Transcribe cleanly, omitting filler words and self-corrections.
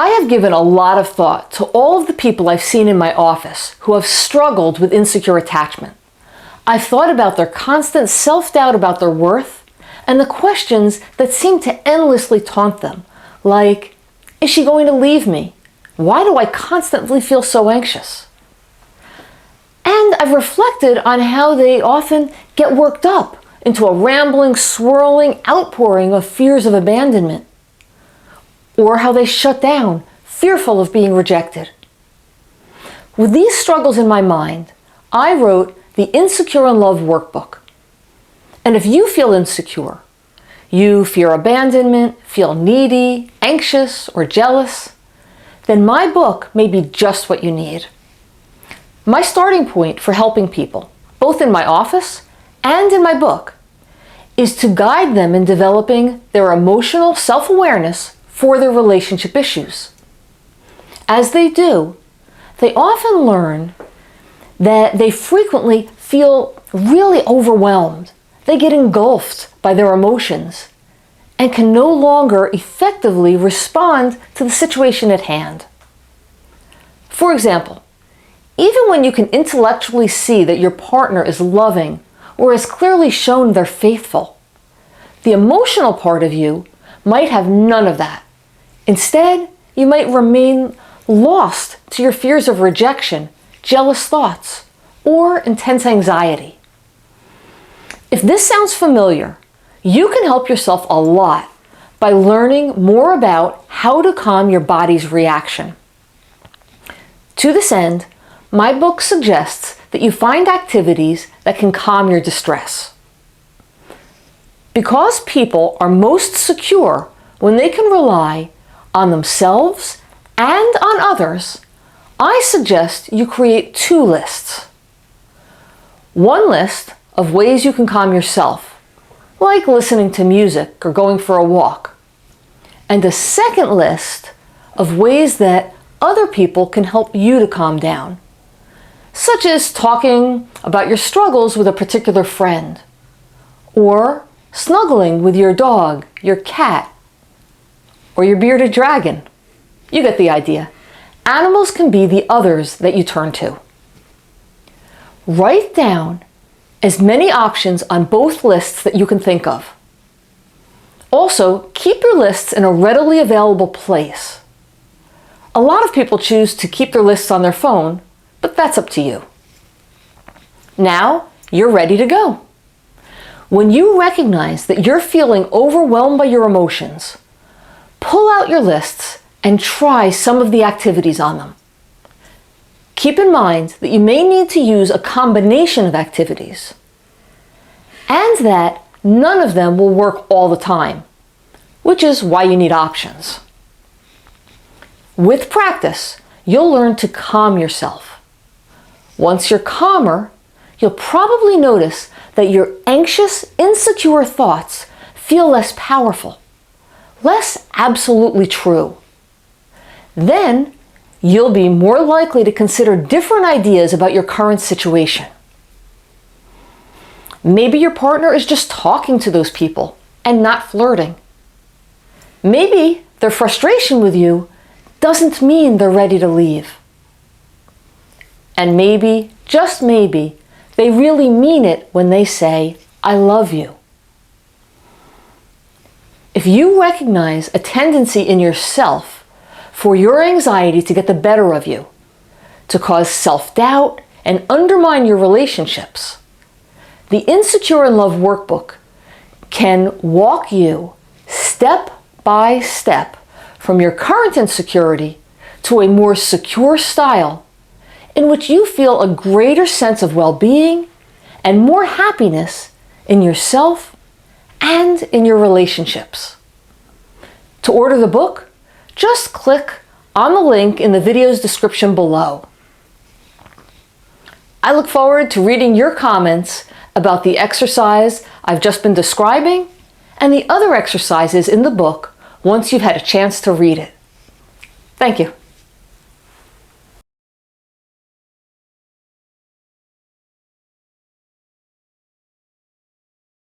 I have given a lot of thought to all of the people I've seen in my office who have struggled with insecure attachment. I've thought about their constant self-doubt about their worth and the questions that seem to endlessly taunt them, like, is she going to leave me? Why do I constantly feel so anxious? And I've reflected on how they often get worked up into a rambling, swirling outpouring of fears of abandonment, or how they shut down, fearful of being rejected. With these struggles in my mind, I wrote the Insecure in Love Workbook. And if you feel insecure, you fear abandonment, feel needy, anxious, or jealous, then my book may be just what you need. My starting point for helping people, both in my office and in my book, is to guide them in developing their emotional self-awareness for their relationship issues. As they do, they often learn that they frequently feel really overwhelmed. They get engulfed by their emotions and can no longer effectively respond to the situation at hand. For example, even when you can intellectually see that your partner is loving or has clearly shown they're faithful, the emotional part of you might have none of that. Instead, you might remain lost to your fears of rejection, jealous thoughts, or intense anxiety. If this sounds familiar, you can help yourself a lot by learning more about how to calm your body's reaction. To this end, my book suggests that you find activities that can calm your distress. Because people are most secure when they can rely on themselves and on others, I suggest you create 2 lists. One list of ways you can calm yourself, like listening to music or going for a walk. And a second list of ways that other people can help you to calm down, such as talking about your struggles with a particular friend, or snuggling with your dog, your cat, or your bearded dragon. You get the idea. Animals can be the others that you turn to. Write down as many options on both lists that you can think of. Also, keep your lists in a readily available place. A lot of people choose to keep their lists on their phone, but that's up to you. Now, you're ready to go. When you recognize that you're feeling overwhelmed by your emotions, pull out your lists and try some of the activities on them. Keep in mind that you may need to use a combination of activities, and that none of them will work all the time, which is why you need options. With practice, you'll learn to calm yourself. Once you're calmer, you'll probably notice that your anxious, insecure thoughts feel less powerful, less absolutely true. Then, you'll be more likely to consider different ideas about your current situation. Maybe your partner is just talking to those people and not flirting. Maybe their frustration with you doesn't mean they're ready to leave. And maybe, just maybe, they really mean it when they say, I love you. If you recognize a tendency in yourself for your anxiety to get the better of you, to cause self-doubt and undermine your relationships, the Insecure in Love Workbook can walk you step by step from your current insecurity to a more secure style in which you feel a greater sense of well-being and more happiness in yourself and in your relationships. To order the book, just click on the link in the video's description below. I look forward to reading your comments about the exercise I've just been describing and the other exercises in the book once you've had a chance to read it. Thank you.